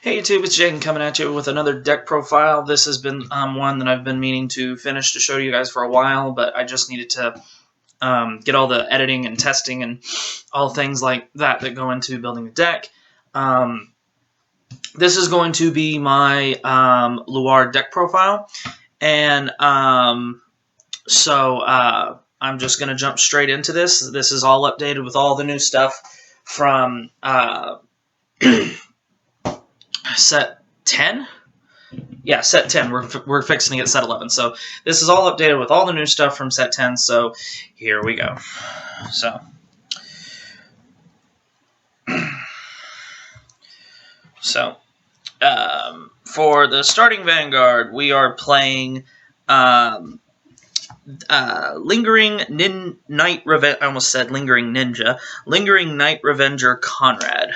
Hey YouTube, it's Jaden coming at you with another deck profile. This has been one that I've been meaning to finish to show you guys for a while, but I just needed to get all the editing and testing and all things like that that go into building a deck. This is going to be my Luard deck profile, and so I'm just going to jump straight into this. This is all updated with all the new stuff from set 10. Yeah, set 10. We're fixing to get set 11. So this is all updated with all the new stuff from set 10. So here we go. So for the starting Vanguard, we are playing Lingering Night Revenge. I almost said Lingering Ninja. Lingering Night Revenger Conrad.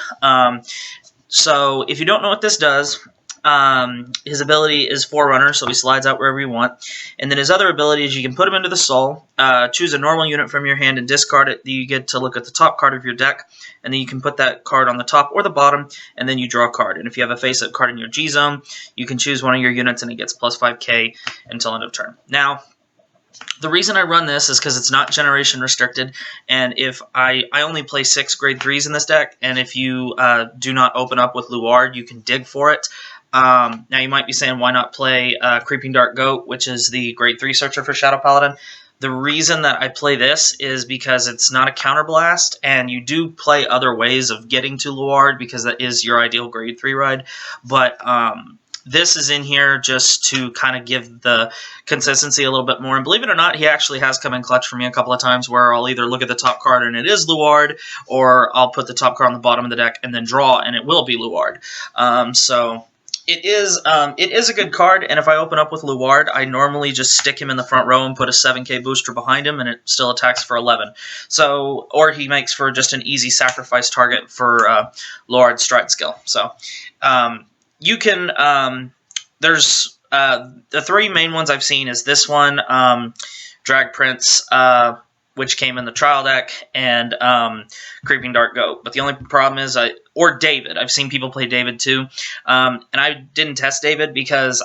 So if you don't know what this does, his ability is Forerunner, so he slides out wherever you want. And then his other ability is you can put him into the soul, choose a normal unit from your hand and discard it. You get to look at the top card of your deck, and then you can put that card on the top or the bottom, and then you draw a card. And if you have a face-up card in your G-Zone, you can choose one of your units, and it gets plus 5k until end of turn. Now, the reason I run this is because it's not generation restricted, and if I only play 6 grade 3s in this deck, and if you do not open up with Luard, you can dig for it. Now you might be saying, why not play Creeping Dark Goat, which is the grade 3 searcher for Shadow Paladin? The reason that I play this is because it's not a counterblast, and you do play other ways of getting to Luard because that is your ideal grade 3 ride, but this is in here just to kind of give the consistency a little bit more. And believe it or not, he actually has come in clutch for me a couple of times where I'll either look at the top card and it is Luard, or I'll put the top card on the bottom of the deck and then draw and it will be Luard. So it is a good card, and if I open up with Luard, I normally just stick him in the front row and put a 7k booster behind him, and it still attacks for 11. So, or he makes for just an easy sacrifice target for Luard's stride skill. So, you can, there's the 3 main ones I've seen is this one, Drag Prince, which came in the trial deck, and Creeping Dark Goat. But the only problem is, or David. I've seen people play David too, and I didn't test David because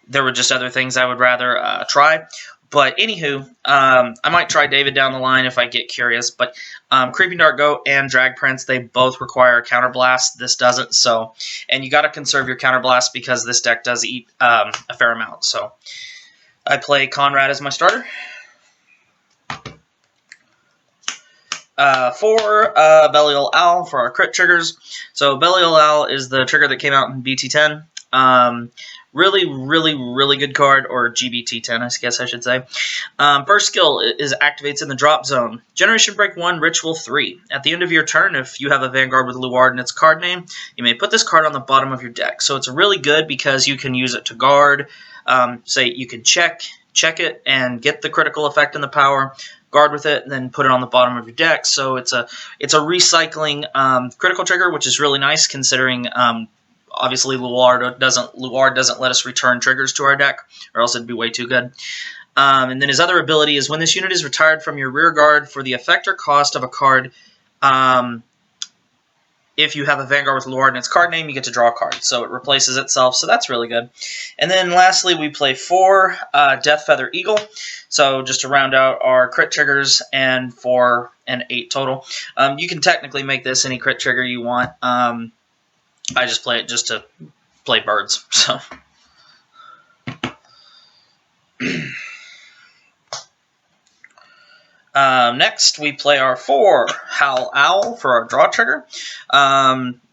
there were just other things I would rather try. But anywho, I might try David down the line if I get curious. But Creeping Dark Goat and Drag Prince, they both require Counterblast. This doesn't. So, and you got to conserve your Counterblast because this deck does eat a fair amount. So I play Conrad as my starter. For Belial Owl for our crit triggers. So Belial Owl is the trigger that came out in BT10. Really good card, or GBT10, I guess I should say. First skill is activates in the drop zone. Generation Break 1, Ritual 3. At the end of your turn, if you have a Vanguard with Luard in its card name, you may put this card on the bottom of your deck. So it's really good because you can use it to guard. Say you can check it and get the critical effect and the power, guard with it, and then put it on the bottom of your deck. So it's a recycling critical trigger, which is really nice considering obviously Luard doesn't let us return triggers to our deck, or else it'd be way too good. And then his other ability is when this unit is retired from your rear guard for the effect or cost of a card, if you have a Vanguard with Luard in its card name, you get to draw a card. So it replaces itself, so that's really good. And then lastly, we play 4 Death Feather Eagle. So just to round out our crit triggers, and for an 8 total. You can technically make this any crit trigger you want. I just play it just to play birds. So next, we play our 4 Howl Owl for our draw trigger.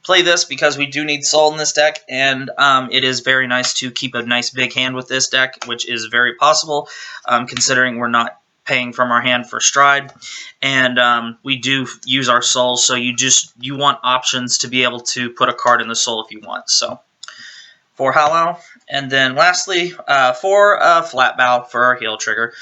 Play this because we do need soul in this deck, and it is very nice to keep a nice big hand with this deck, which is very possible, considering we're not paying from our hand for stride, and we do use our soul, so you want options to be able to put a card in the soul if you want. So 4 Howl Owl. And then lastly, 4 Flat Bow for our heal trigger,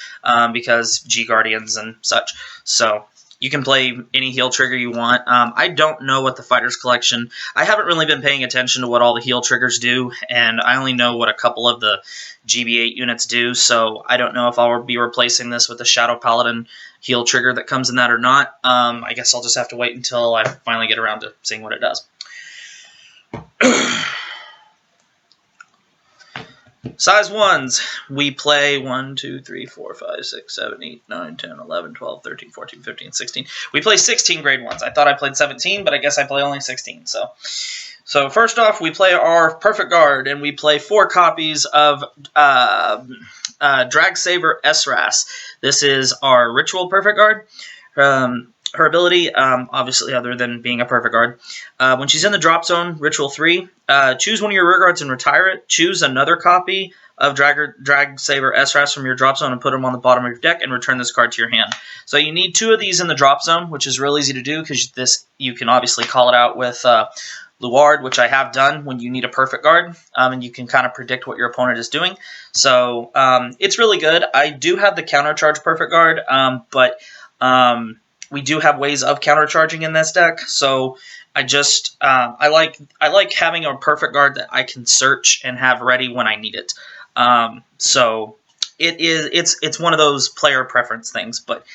because G Guardians and such. So You can play any heal trigger you want. I don't know what the Fighters Collection... I haven't really been paying attention to what all the heal triggers do, and I only know what a couple of the GB8 units do, so I don't know if I'll be replacing this with the Shadow Paladin heal trigger that comes in that or not. I guess I'll just have to wait until I finally get around to seeing what it does. Size 1s, we play 1, 2, 3, 4, 5, 6, 7, 8, 9, 10, 11, 12, 13, 14, 15, 16. We play 16 grade 1s. I thought I played 17, but I guess I play only 16. So first off, we play our Perfect Guard, and we play 4 copies of Dragsaber Esras. This is our Ritual Perfect Guard. Her ability, obviously other than being a Perfect Guard, when she's in the drop zone, Ritual 3, choose one of your rear guards and retire it. Choose another copy of Dragsaber Esras from your drop zone and put them on the bottom of your deck and return this card to your hand. So you need 2 of these in the drop zone, which is real easy to do because this you can obviously call it out with Luard, which I have done when you need a Perfect Guard, and you can kind of predict what your opponent is doing. So it's really good. I do have the Countercharge Perfect Guard, but we do have ways of countercharging in this deck, so I just I like having a Perfect Guard that I can search and have ready when I need it. So it's one of those player preference things, but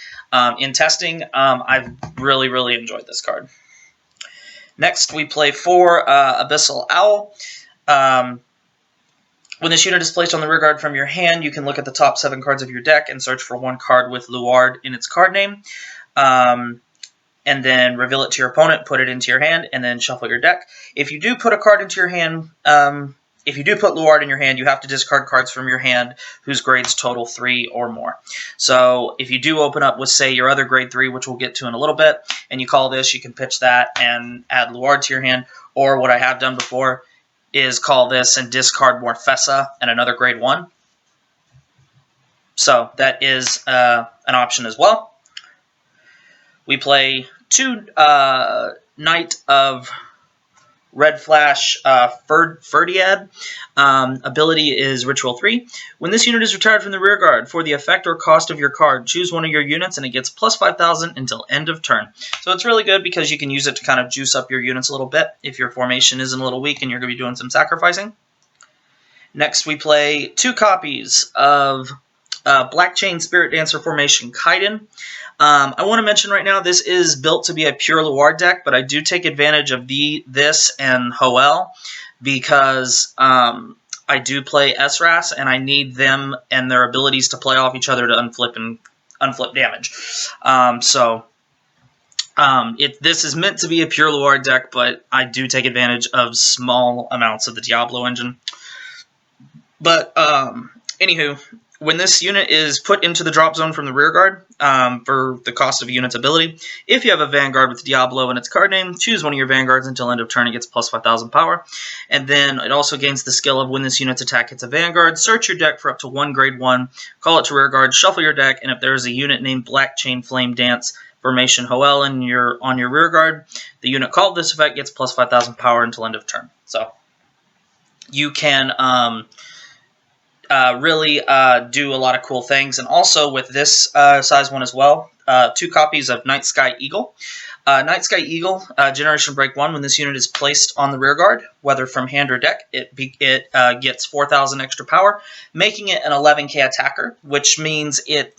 in testing, I've really enjoyed this card. Next, we play 4 Abyssal Owl. When this unit is placed on the rear guard from your hand, you can look at the top 7 cards of your deck and search for 1 card with Luard in its card name. And then reveal it to your opponent, put it into your hand, and then shuffle your deck. If you do put a card into your hand, if you do put Luard in your hand, you have to discard cards from your hand whose grades total 3 or more. So if you do open up with, say, your other grade 3, which we'll get to in a little bit, and you call this, you can pitch that and add Luard to your hand. Or what I have done before is call this and discard Morfessa and another grade 1. So that is an option as well. We play 2 Knight of Red Flash Ferdiad. Ability is Ritual 3. When this unit is retired from the rear guard, for the effect or cost of your card, choose one of your units and it gets plus 5,000 until end of turn. So it's really good because you can use it to kind of juice up your units a little bit if your formation isn't a little weak and you're going to be doing some sacrificing. Next, we play 2 copies of Black Chain Spirit Dancer Formation Kaiden. I want to mention right now, this is built to be a pure Luard deck, but I do take advantage of this and Hoel because I do play Esras, and I need them and their abilities to play off each other to unflip damage. This is meant to be a pure Luard deck, but I do take advantage of small amounts of the Diablo engine. But, anywho, when this unit is put into the drop zone from the rear guard for the cost of a unit's ability, if you have a Vanguard with Diablo in its card name, choose one of your Vanguards until end of turn. It gets plus 5,000 power. And then it also gains the skill of when this unit's attack hits a Vanguard, search your deck for up to 1 grade 1, call it to rear guard, shuffle your deck, and if there is a unit named Black Chain Flame Dance Formation Hoel on your rear guard, the unit called this effect gets plus 5,000 power until end of turn. So you can really do a lot of cool things. And also with this size 1 as well, 2 copies of Night Sky Eagle. Night Sky Eagle, Generation Break 1, when this unit is placed on the rear guard, whether from hand or deck, it gets 4,000 extra power, making it an 11k attacker, which means if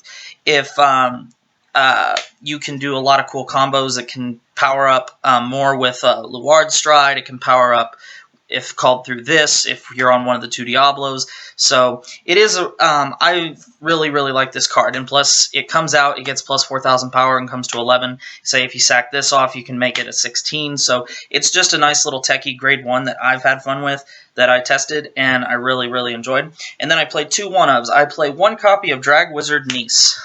you can do a lot of cool combos. It can power up more with Luard Stride. It can power up if called through this, if you're on one of the 2 Diablos. So it is I really like this card, and plus it comes out, it gets plus 4,000 power and comes to 11. Say if you sack this off, you can make it a 16. So it's just a nice little techie grade 1 that I've had fun with, that I tested, and I really enjoyed. And then I played 2 1-ofs. I play 1 copy of Drag Wizard Niece.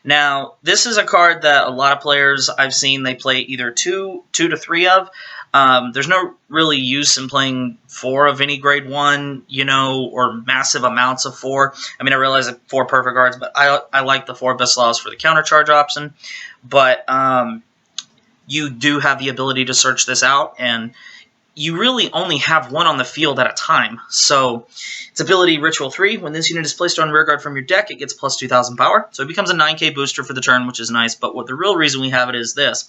Now, this is a card that a lot of players I've seen, they play either 2 to 3 of. There's no really use in playing 4 of any grade 1, or massive amounts of 4. I mean, I realize that 4 perfect guards, but I like the 4 Abyssal for the countercharge option. But you do have the ability to search this out, and you really only have one on the field at a time. So its ability, Ritual 3, when this unit is placed on rearguard from your deck, it gets plus 2,000 power. So it becomes a 9k booster for the turn, which is nice. But what the real reason we have it is this.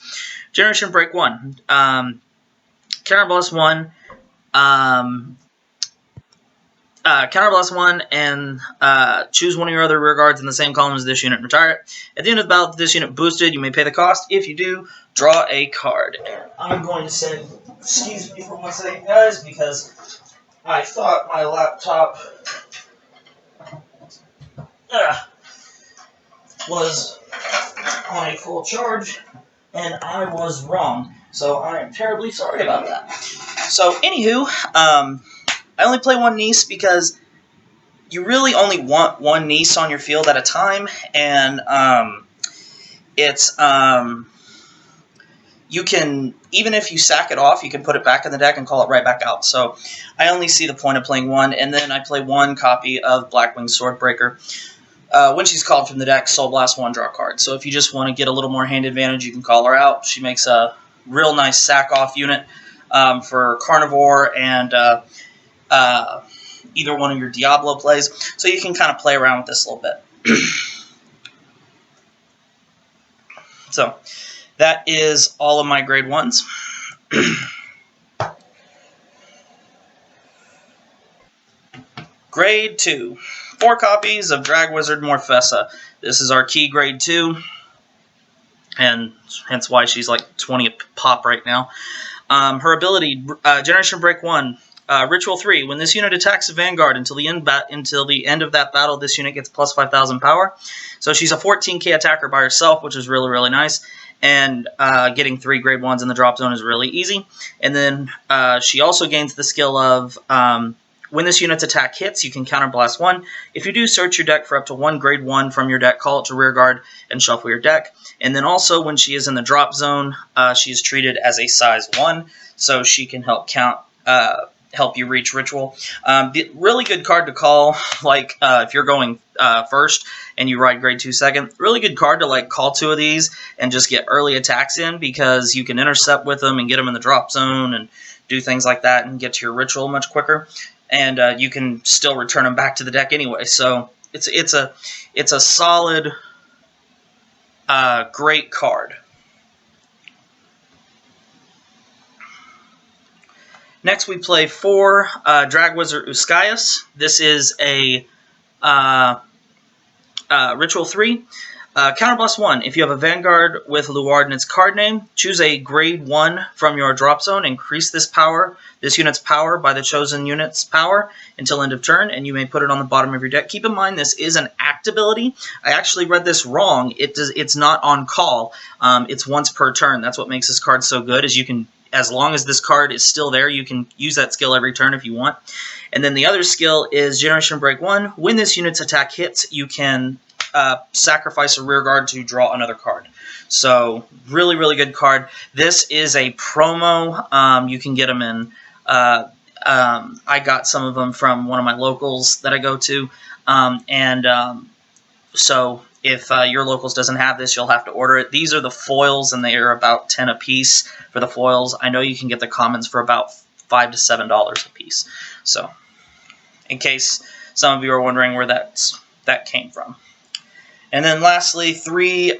Generation Break 1. Counterblast 1. Counterblast 1 and choose one of your other rearguards in the same column as this unit and retire it. At the end of the battle, this unit boosted, you may pay the cost. If you do, draw a card. I'm going to say, excuse me for 1 second, guys, because I thought my laptop was on a full charge, and I was wrong. So I am terribly sorry about that. So, anywho, I only play one Niece because you really only want one Niece on your field at a time, and you can, even if you sack it off, you can put it back in the deck and call it right back out. So I only see the point of playing one, and then I play one copy of Blackwing Swordbreaker. When she's called from the deck, Soul Blast 1, draw a card. So if you just want to get a little more hand advantage, you can call her out. She makes a real nice sack-off unit for Carnivore and either one of your Diablo plays. So you can kind of play around with this a little bit. So that is all of my grade 1s. Grade 2. 4 copies of Drag Wizard Morfessa. This is our key grade 2, and hence why she's like 20 a pop right now. Her ability, Generation Break 1, Ritual 3. When this unit attacks a Vanguard until the end of that battle, this unit gets plus 5,000 power. So she's a 14k attacker by herself, which is really, really nice. And getting 3 grade 1s in the drop zone is really easy. And then she also gains the skill of when this unit's attack hits, you can counterblast 1. If you do, search your deck for up to 1 grade 1 from your deck, call it to rearguard, and shuffle your deck. And then also, when she is in the drop zone, she is treated as a size 1, so she can help you reach Ritual. Really good card to call, like if you're going first and you ride grade 2 second. Really good card to like call 2 of these and just get early attacks in, because you can intercept with them and get them in the drop zone and do things like that and get to your Ritual much quicker. And you can still return them back to the deck anyway. So it's a solid, great card. Next, we play 4 Drag Wizard Uskaias. This is a Ritual 3. Counterblast 1. If you have a Vanguard with Luard in its card name, choose a grade 1 from your drop zone. Increase this unit's power by the chosen unit's power until end of turn, and you may put it on the bottom of your deck. Keep in mind, this is an act ability. I actually read this wrong. It's not on call. It's once per turn. That's what makes this card so good, is you can, as long as this card is still there, you can use that skill every turn if you want. And then the other skill is Generation Break 1. When this unit's attack hits, you can sacrifice a rearguard to draw another card. So really, really good card. This is a promo. You can get them in. I got some of them from one of my locals that I go to. So if your locals doesn't have this, you'll have to order it. These are the foils, and they are about 10 a piece for the foils. I know you can get the commons for about $5 to $7 a piece. So in case some of you are wondering where that came from. And then lastly, 3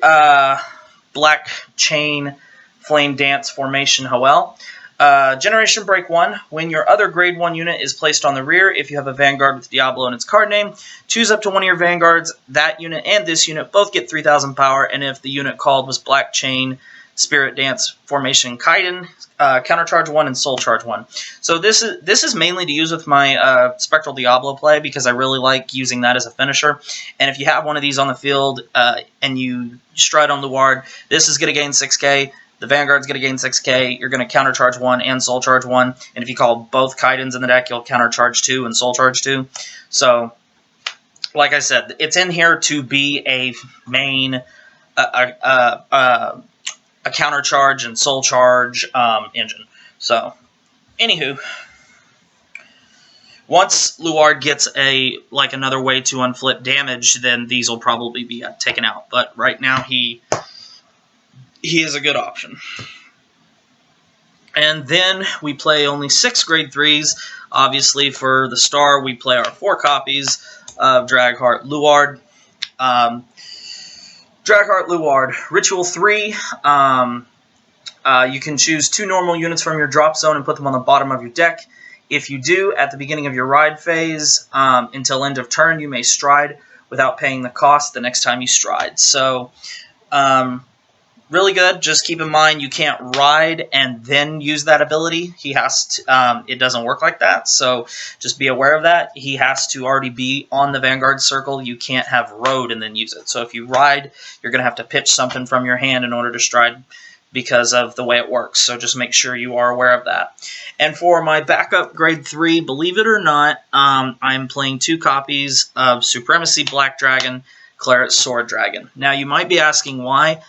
Black Chain Flame Dance Formation Hoel. Generation Break 1. When your other grade 1 unit is placed on the rear, if you have a Vanguard with Diablo in its card name, choose up to one of your Vanguards. That unit and this unit both get 3,000 power, and if the unit called was Black Chain Spirit Dance Formation Kaiden, Countercharge 1 and Soul Charge 1. So this is mainly to use with my Spectral Diablo play, because I really like using that as a finisher. And if you have one of these on the field and you stride on Luard, this is going to gain 6k. The Vanguard's going to gain 6k. You're going to Countercharge 1 and Soul Charge 1. And if you call both Kaidens in the deck, you'll Countercharge 2 and Soul Charge 2. So, like I said, it's in here to be a main a Countercharge and Soul Charge engine. So, anywho, once Luard gets another way to unflip damage, then these will probably be taken out. But right now, he is a good option. And then we play only 6 grade 3s. Obviously, for the star, we play our 4 copies of Dragheart Luard. Dragheart Luard, Ritual 3. You can choose 2 normal units from your drop zone and put them on the bottom of your deck. If you do, at the beginning of your ride phase, until end of turn, you may stride without paying the cost the next time you stride. So, really good. Just keep in mind you can't ride and then use that ability. He has to. It doesn't work like that. So just be aware of that. He has to already be on the Vanguard circle. You can't have rode and then use it. So if you ride, you're going to have to pitch something from your hand in order to stride, because of the way it works. So just make sure you are aware of that. And for my backup grade 3, believe it or not, I'm playing 2 copies of Supremacy Black Dragon, Claret Sword Dragon. Now you might be asking why.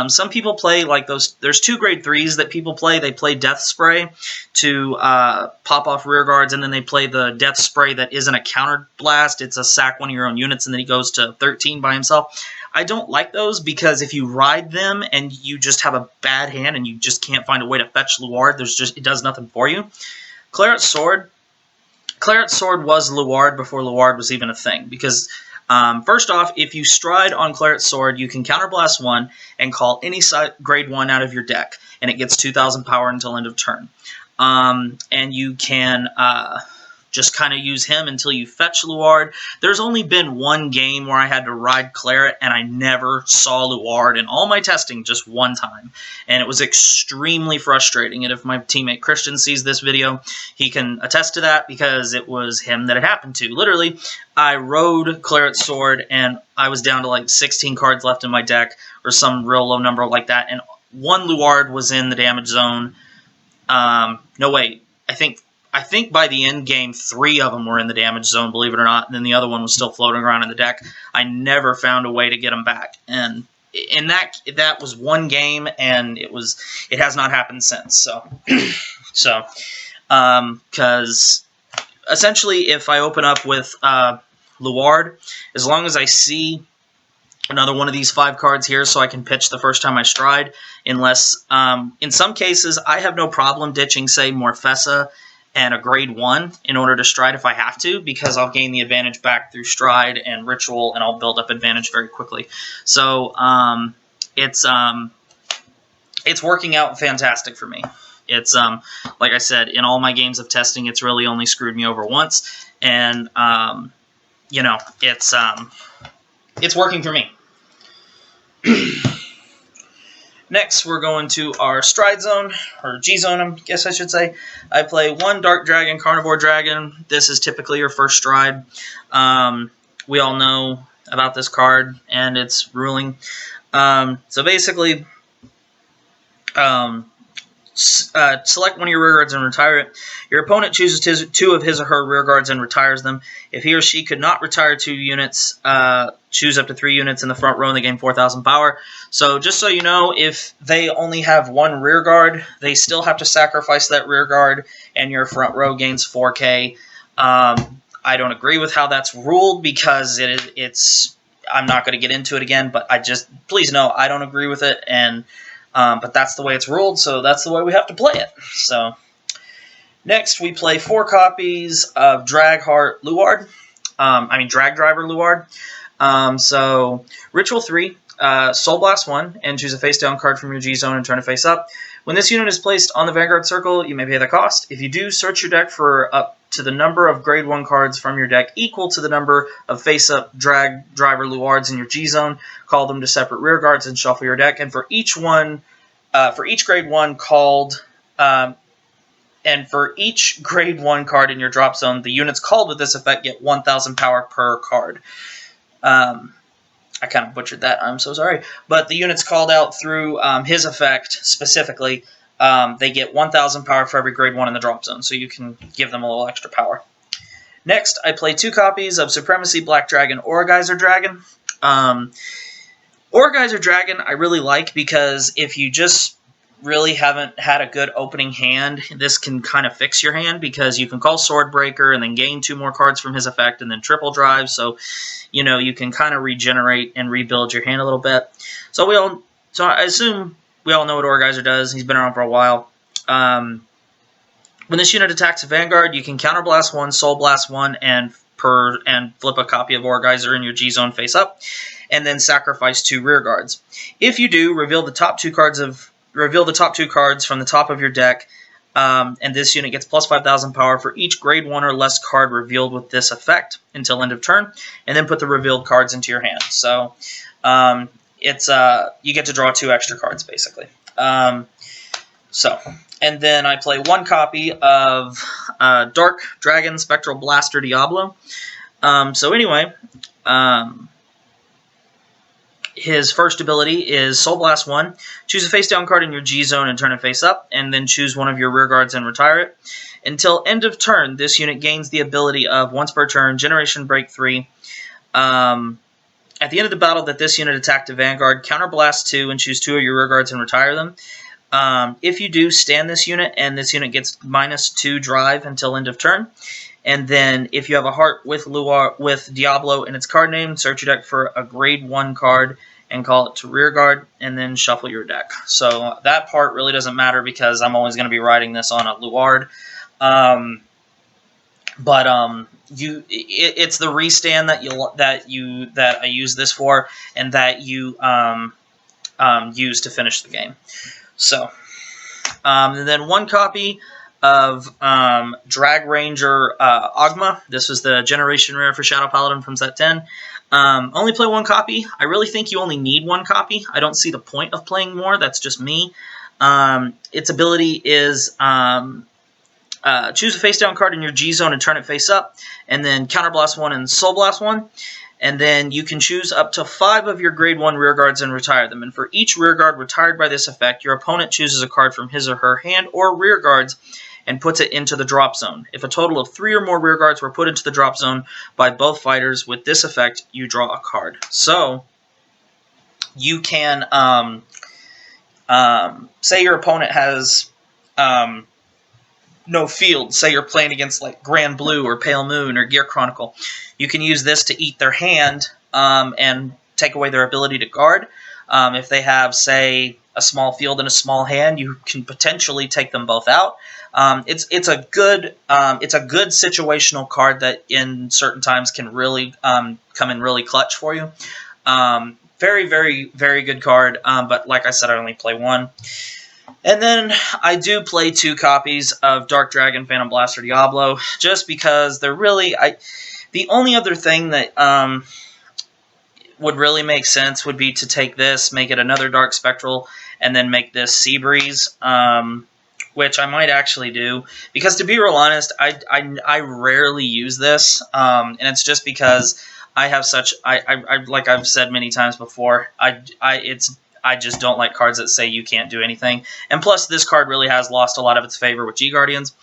Some people play like those. There's 2 grade 3s that people play. They play Death Spray to pop off rear guards, and then they play the Death Spray that isn't a counter blast. It's a sack one of your own units, and then he goes to 13 by himself. I don't like those because if you ride them and you just have a bad hand and you just can't find a way to fetch Luard, it does nothing for you. Claret Sword was Luard before Luard was even a thing, because first off, if you stride on Claret Sword, you can counterblast 1 and call any grade 1 out of your deck, and it gets 2,000 power until end of turn. And you can just kind of use him until you fetch Luard. There's only been 1 game where I had to ride Claret, and I never saw Luard in all my testing, just 1 time. And it was extremely frustrating. And if my teammate Christian sees this video, he can attest to that, because it was him that it happened to. Literally, I rode Claret Sword, and I was down to like 16 cards left in my deck, or some real low number like that, and 1 Luard was in the damage zone. No, wait, I think by the end game, 3 of them were in the damage zone, believe it or not, and then the other one was still floating around in the deck. I never found a way to get them back, and in that was 1 game, and it has not happened since. So, because essentially, if I open up with Luard, as long as I see another one of these 5 cards here, so I can pitch the first time I stride, unless, in some cases, I have no problem ditching, say, Morfessa and a grade 1 in order to stride if I have to, because I'll gain the advantage back through stride and ritual, and I'll build up advantage very quickly. So it's working out fantastic for me. It's like I said, in all my games of testing, it's really only screwed me over once, and you know, it's working for me. Next, we're going to our stride zone, or G zone, I guess I should say. I play 1 Dark Dragon, Carnivore Dragon. This is typically your first stride. We all know about this card and its ruling. So basically, select one of your rear guards and retire it. Your opponent chooses 2 of his or her rear guards and retires them. If he or she could not retire 2 units, choose up to 3 units in the front row and they gain 4,000 power. So just so you know, if they only have 1 rear guard, they still have to sacrifice that rear guard, and your front row gains 4K. I don't agree with how that's ruled, because it's. I'm not going to get into it again, but please know I don't agree with it, and but that's the way it's ruled, so that's the way we have to play it. So next, we play 4 copies of Dragheart Luard. Drag Driver Luard. So Ritual 3, Soul Blast 1, and choose a face-down card from your G-Zone and turn it face up. When this unit is placed on the Vanguard circle, you may pay the cost. If you do, search your deck for up to the number of grade 1 cards from your deck equal to the number of face-up Drag Driver Luards in your G-Zone. Call them to separate rear guards and shuffle your deck. And for each grade 1 called, and for each grade 1 card in your drop zone, the units called with this effect get 1,000 power per card. I kind of butchered that, I'm so sorry. But the units called out through his effect specifically, they get 1,000 power for every grade 1 in the drop zone, so you can give them a little extra power. Next, I play 2 copies of Supremacy Black Dragon Aura-Geyser Dragon. Aura-Geyser Dragon I really like, because if you just really haven't had a good opening hand, this can kind of fix your hand, because you can call Swordbreaker and then gain 2 more cards from his effect and then triple drive, so you know, you can kind of regenerate and rebuild your hand a little bit. So I assume we all know what Aura-Geyser does. He's been around for a while. When this unit attacks a Vanguard, you can Counterblast 1, Soul Blast 1, and flip a copy of Orgeyser in your G zone face up, and then sacrifice 2 rear guards. If you do, reveal the top 2 cards from the top of your deck, and this unit gets plus 5,000 power for each grade 1 or less card revealed with this effect until end of turn, and then put the revealed cards into your hand. So it's you get to draw 2 extra cards basically. And then I play 1 copy of Dark Dragon Spectral Blaster Diablo. His first ability is Soul Blast 1. Choose a face-down card in your G zone and turn it face up, and then choose one of your rear guards and retire it. Until end of turn, this unit gains the ability of, once per turn, Generation Break 3. At the end of the battle that this unit attacked a Vanguard, Counterblast 2 and choose 2 of your rear guards and retire them. If you do, stand this unit, and this unit gets -2 drive until end of turn. And then, if you have a heart with Diablo in its card name, search your deck for a grade 1 card and call it to rear guard, and then shuffle your deck. So that part really doesn't matter because I'm always going to be riding this on a Luard. It's the restand that I use this for, and that you use to finish the game. So, and then 1 copy of Drag Ranger Ogma. This was the Generation Rare for Shadow Paladin from set 10. Only play 1 copy. I really think you only need 1 copy. I don't see the point of playing more. That's just me. Its ability is choose a face-down card in your G zone and turn it face up, and then Counterblast 1 and Soul Blast 1. And then you can choose up to 5 of your grade 1 rear guards and retire them. And for each rear guard retired by this effect, your opponent chooses a card from his or her hand or rear guards and puts it into the drop zone. If a total of 3 or more rear guards were put into the drop zone by both fighters with this effect, you draw a card. So you can say your opponent has no field. Say you're playing against like Grand Blue or Pale Moon or Gear Chronicle. You can use this to eat their hand and take away their ability to guard. If they have, say, a small field and a small hand, you can potentially take them both out. It's a good situational card that in certain times can really come in really clutch for you. Very, very, very good card. But like I said, I only play 1. And then I do play 2 copies of Dark Dragon Phantom Blaster Diablo, just because they're really... The only other thing that would really make sense would be to take this, make it another Dark Spectral, and then make this Sea Breeze, which I might actually do. Because to be real honest, I rarely use this, and it's just because I have such... like I've said many times before, I just don't like cards that say you can't do anything. And plus, this card really has lost a lot of its favor with G-Guardians.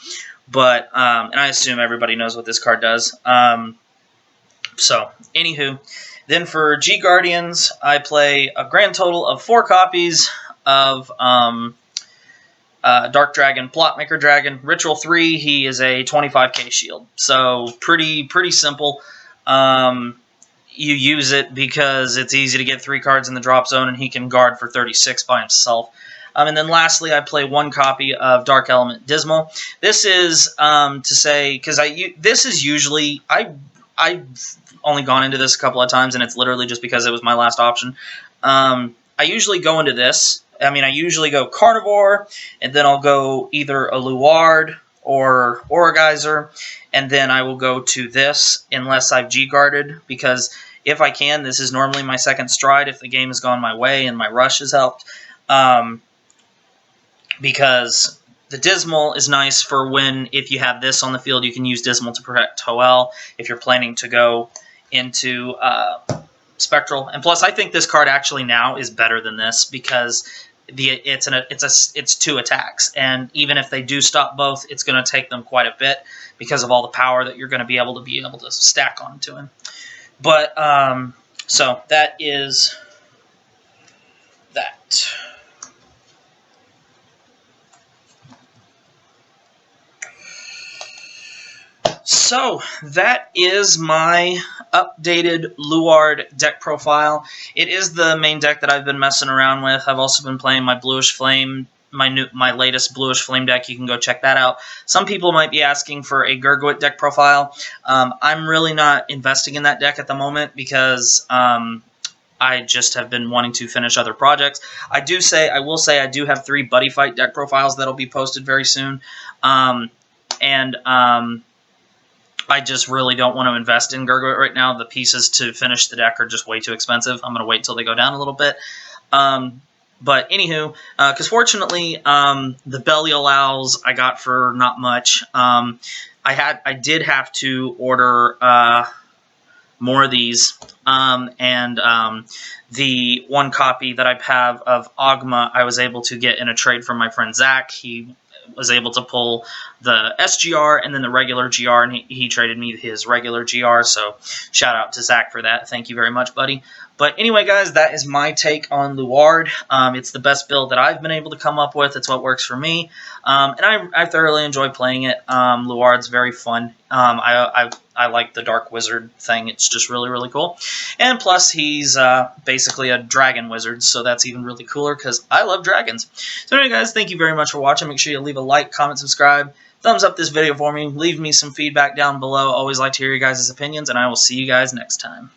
But, and I assume everybody knows what this card does. So, anywho. Then for G-Guardians, I play a grand total of 4 copies of Dark Dragon, Plotmaker Dragon. Ritual 3, he is a 25k shield. So, pretty simple. You use it because it's easy to get 3 cards in the drop zone, and he can guard for 36 by himself. And then lastly, I play 1 copy of Dark Element Dismal. This is to say, because this is usually... I've only gone into this a couple of times, and it's literally just because it was my last option. I usually go into this. I usually go Carnivore, and then I'll go either a Luard or Orgeyser, and then I will go to this unless I've G-guarded, because if I can, this is normally my second stride if the game has gone my way and my rush has helped. Because the Dismal is nice for when, if you have this on the field, you can use Dismal to protect Toel if you're planning to go into Spectral. And plus, I think this card actually now is better than this because it's 2 attacks, and even if they do stop both, it's going to take them quite a bit because of all the power that you're going to be able to stack onto him. But so that is that. So, that is my updated Luard deck profile. It is the main deck that I've been messing around with. I've also been playing my Bluish Flame my latest Bluish Flame deck. You can go check that out. Some people might be asking for a Gurgwit deck profile. I'm really not investing in that deck at the moment because I just have been wanting to finish other projects. I will say I do have 3 Buddy Fight deck profiles that'll be posted very soon. I just really don't want to invest in Gurgwit right now. The pieces to finish the deck are just way too expensive. I'm going to wait until they go down a little bit. But anywho, because fortunately, the Belial Owls I got for not much. I did have to order more of these, the one copy that I have of Ogma I was able to get in a trade from my friend Zach. He was able to pull the SGR and then the regular GR, and he traded me his regular GR, so shout out to Zach for that. Thank you very much, buddy. But anyway, guys, that is my take on Luard. It's the best build that I've been able to come up with. It's what works for me, and I thoroughly enjoy playing it. Luard's very fun. I like the Dark Wizard thing. It's just really, really cool. And plus, he's basically a dragon wizard, so that's even really cooler because I love dragons. So anyway, guys, thank you very much for watching. Make sure you leave a like, comment, subscribe, thumbs up this video for me. Leave me some feedback down below. Always like to hear your guys' opinions, and I will see you guys next time.